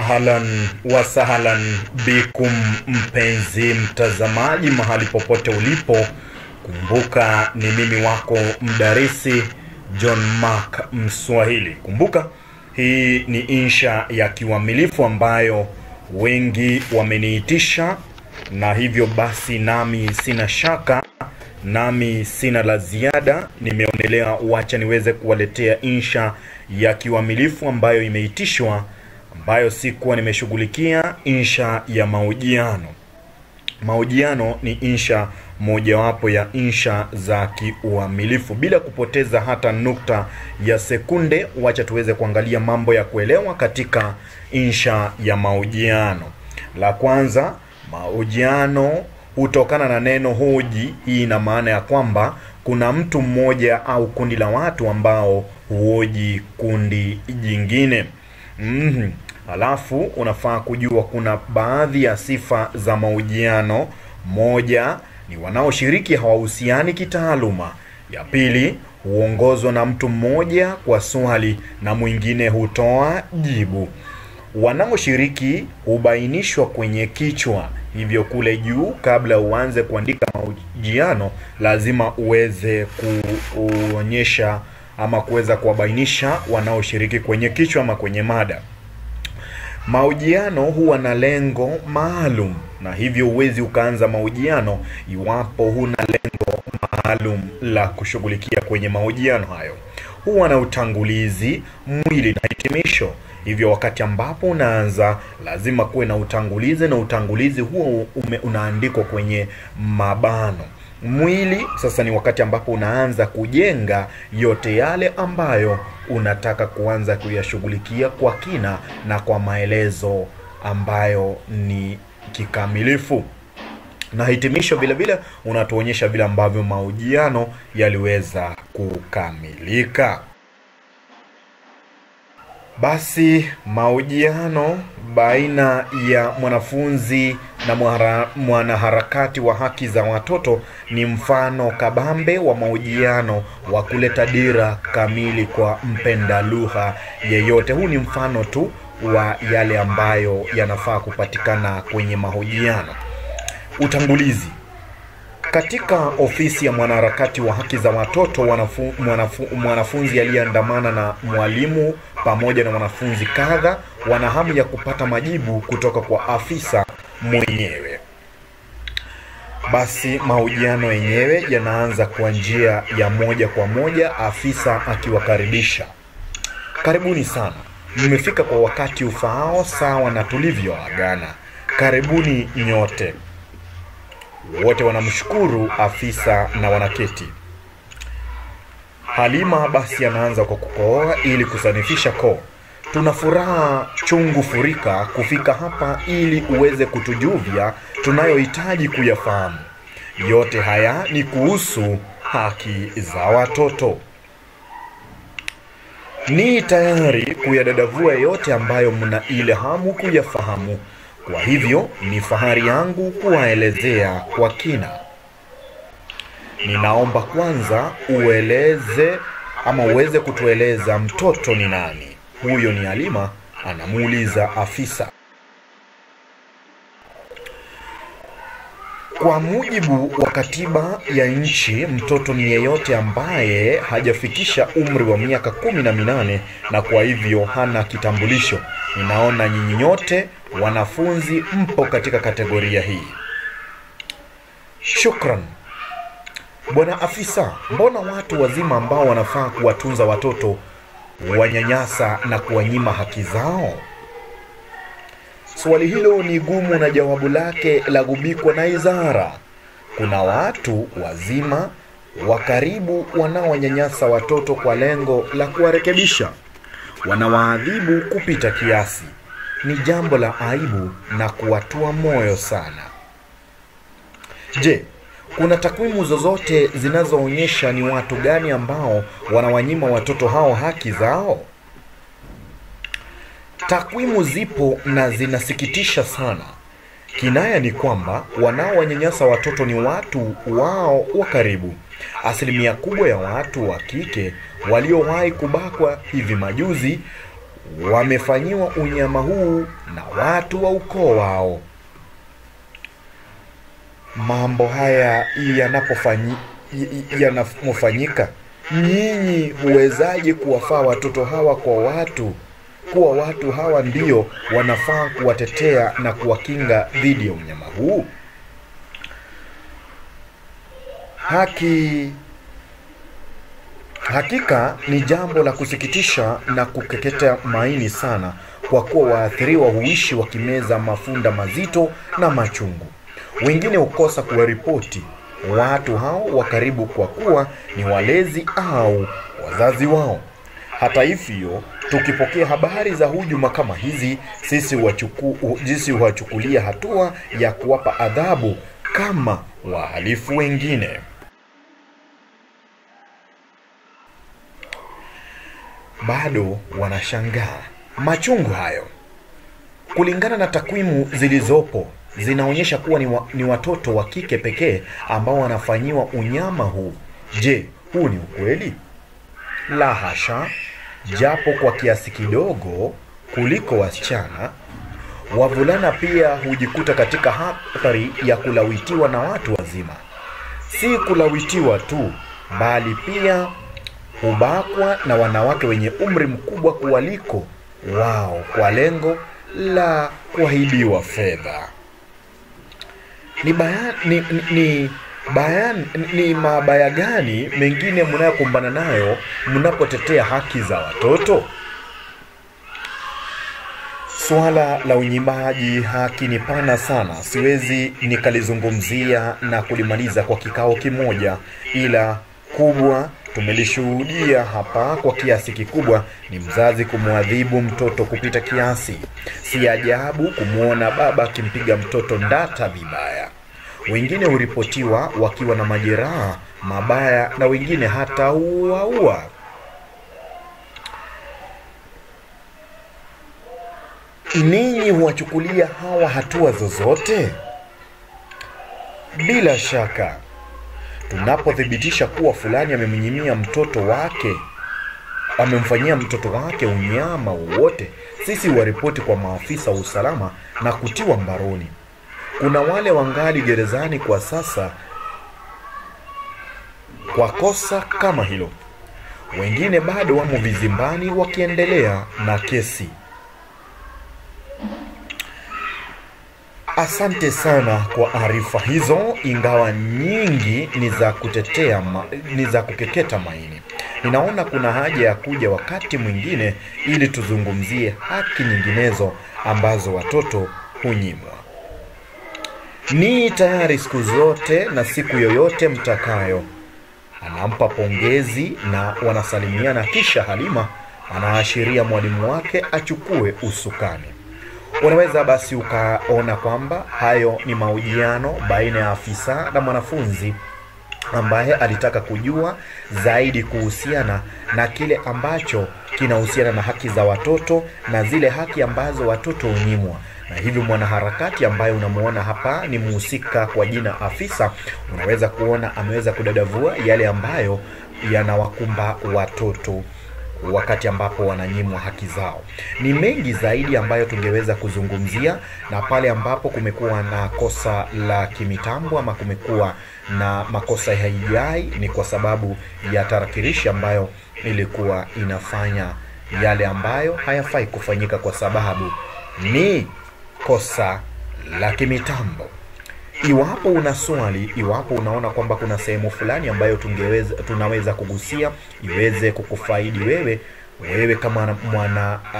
Ahlan wa sahlan bikum mpenzi mtazamaji mahali popote ulipo. Kumbuka ni mimi wako mdarisi John Mark Mswahili. Kumbuka hii ni insha ya kiuamilifu ambayo wengi wameniitisha, na hivyo basi nami sina shaka, nami sina la ziada. Nimeonelea wacha niweze kuwaletea insha ya kiuamilifu ambayo imeitishwa, ambayo sikuwa nimeshughulikia, insha ya mahojiano. Mahojiano ni insha mojawapo ya insha za kiuamilifu. Bila kupoteza hata nukta ya sekunde, wacha tuweze kuangalia mambo ya kuelewa katika insha ya mahojiano. La kwanza, mahojiano hutokana na neno hoji. Hii ina maana ya kwamba kuna mtu mmoja au kundi la watu ambao huoji kundi jingine. Alafu unafaa kujua kuna baadhi ya sifa za mahojiano. Moja ni wanaoshiriki hawahusiani kitaaluma. Ya pili, huongozwa na mtu mmoja kwa swali na mwingine hutoa jibu. Wanaoshiriki hubainishwa kwenye kichwa. Hivyo kule juu, kabla uanze kuandika mahojiano, lazima uweze kuonyesha ama kuweza kuwabainisha wanaoshiriki kwenye kichwa ama kwenye mada. Mahojiano huwa na lengo maalum, na hivyo uwezi ukaanza mahojiano iwapo huna lengo maalum la kushughulikia kwenye mahojiano hayo. Huwa na utangulizi, mwili na hitimisho. Hivyo wakati ambapo unaanza lazima kuwe na utangulizi, na utangulizi huo unaandikwa kwenye mabano. Mwili sasa ni wakati ambapo unaanza kujenga yote yale ambayo unataka kuanza kuyashughulikia kwa kina na kwa maelezo ambayo ni kikamilifu. Na hitimisho vile vile unatuonyesha vile ambavyo mahojiano yaliweza kukamilika. Basi mahojiano baina ya mwanafunzi na mwanaharakati wa haki za watoto ni mfano kabambe wa mahojiano wa kuleta dira kamili kwa mpenda lugha yeyote. Huu ni mfano tu wa yale ambayo yanafaa kupatikana kwenye mahojiano. Utangulizi. Katika ofisi ya mwanaharakati wa haki za watoto, mwanafunzi aliyeandamana na mwalimu pamoja na wanafunzi kadha wana hamu ya kupata majibu kutoka kwa afisa mwenyewe. Basi mahojiano yenyewe yanaanza kwa njia ya moja kwa moja, afisa akiwakaribisha. Karibuni sana. Mmefika kwa wakati ufaao sawa na tulivyoagana. Karibuni nyote. Wote wanamshukuru afisa na wanaketi. Halima basi anaanza kwa kukohoa ili kusanifisha koo. Tuna furaha chungu furika kufika hapa ili uweze kutujuvia tunayohitaji kuyafahamu. Yote haya ni kuhusu haki za watoto. Ni tayari kuyadadavua yote ambayo mna ile hamu kuyafahamu. Kwa hivyo ni fahari yangu kuwaelezea kwa kina. Ninaomba kwanza uweze kutueleza mtoto ni nani. Huyo ni Halima, anamuuliza afisa. Kwa mujibu wa katiba ya nchi, mtoto ni yeyote ambaye hajafikisha umri wa miaka 18 na kwa hivyo hana kitambulisho. Ninaona nyinyi nyote wanafunzi mpo katika kategoria hii. Shukran. Bwana afisa, mbona watu wazima ambao wanafaa kuwatunza watoto wanyanyasa na kuwanyima haki zao? Swali hilo ni gumu na jawabu lake la gubikwa na izara. Kuna watu wazima wa karibu wanaowanyanyasa watoto kwa lengo la kuwarekebisha. Wanawaadhibu kupita kiasi. Ni jambo la aibu na kuwatua moyo sana. Je, kuna takwimu zozote zinazoonyesha ni watu gani ambao wanawanyima watoto hao haki zao? Takwimu zipo na zinasikitisha sana. Kinaya ni kwamba wanaowanyanyasa watoto ni watu wao wa karibu. Asilimia kubwa ya watu wa kike waliowahi kubakwa hivi majuzi wamefanyiwa unyama huu na watu wa ukoo wao. Mambo haya yanapofanyika, nyinyi huwezaje kuwafaa watoto hawa kuwa watu hawa ndio wanafaa kuwatetea na kuwakinga dhidi ya unyama huu? Hakika ni jambo la kusikitisha na kukeketa maini sana, kwa kuwa waathiriwa huishi wakimeza mafunda mazito na machungu. Wengine hukosa kuwaripoti watu hao wa karibu kwa kuwa ni walezi au wazazi wao. Hata hivyo, tukipokea habari za hujuma kama hizi, sisi huwachukulia hatua ya kuwapa adhabu kama wahalifu wengine. Bado wanashangaa machungu hayo. Kulingana na takwimu zilizopo, zinaonyesha kuwa ni watoto wa kike pekee ambao wanafanyiwa unyama huu. Je, huu ni ukweli? La hasha, japo kwa kiasi kidogo kuliko wasichana. Wavulana pia hujikuta katika hatari ya kulawitiwa na watu wazima. Si kulawitiwa tu, bali pia hubakwa na wanawake wenye umri mkubwa kuwaliko wao kwa lengo la kuahidiwa fedha. Ni mabaya gani mengine mnayokumbana nayo mnapotetea haki za watoto? Swala la unyimaji haki ni pana sana. Siwezi nikalizungumzia na kulimaliza kwa kikao kimoja, ila kubwa tumelishuhudia hapa kwa kiasi kikubwa ni mzazi kumwadhibu mtoto kupita kiasi. Si ajabu kumwona baba akimpiga mtoto ndata vibaya. Wengine huripotiwa wakiwa na majeraha mabaya na wengine hata uaua. Ninyi huwachukulia hawa hatua zozote? Bila shaka, tunapothibitisha kuwa fulani amemfanyia mtoto wake unyama wowote, sisi huwaripoti kwa maafisa wa usalama na kutiwa mbaroni. Kuna wale wangali gerezani kwa sasa kwa kosa kama hilo. Wengine bado wamo vizimbani wakiendelea na kesi. Asante sana kwa arifa hizo, ingawa nyingi ni za kukeketa maini. Ninaona kuna haja ya kuja wakati mwingine ili tuzungumzie haki nyinginezo ambazo watoto hunyimwa. Ni tayari siku zote na siku yoyote mtakayo. Anampa pongezi na wanasalimiana, kisha Halima anaashiria mwalimu wake achukue usukani. Unaweza basi ukaona kwamba hayo ni mahojiano baina ya afisa na mwanafunzi ambaye alitaka kujua zaidi kuhusiana na kile ambacho kinahusiana na haki za watoto na zile haki ambazo watoto hunyimwa. Na hivyo mwanaharakati ambaye unamuona hapa ni mhusika kwa jina afisa. Unaweza kuona ameweza kudadavua yale ambayo yanawakumba watoto wakati ambapo wananyimwa haki zao. Ni mengi zaidi ambayo tungeweza kuzungumzia, na pale ambapo kumekuwa na kosa la kimitambo ama kumekuwa na makosa ya haijai, ni kwa sababu ya tarakilishi ambayo ilikuwa inafanya yale ambayo hayafai kufanyika kwa sababu ni kosa la kimitambo. Iwapo una swali, iwapo unaona kwamba kuna sehemu fulani ambayo tunaweza kugusia iweze kukufaidi wewe kama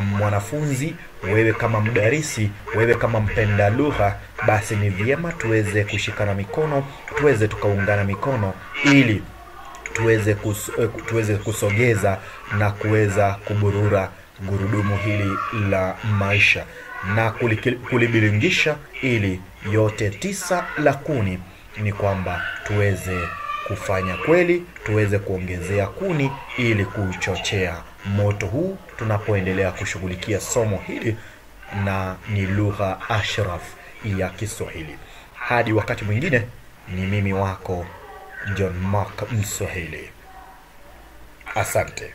mwanafunzi, wewe kama mdarisi, wewe kama mpenda lugha, basi ni vyema tuweze kushikana mikono, tuweze tukaungana mikono ili tuweze kusogeza na kuweza kuburura gurudumu hili la maisha na kulibiringisha, ili yote 9 la kuni ni kwamba tuweze kufanya kweli, tuweze kuongezea kuni ili kuchochea moto huu tunapoendelea kushughulikia somo hili, na ni lugha ashraf ya Kiswahili. Hadi wakati mwingine, ni mimi wako John Mark Mswahili. Asante.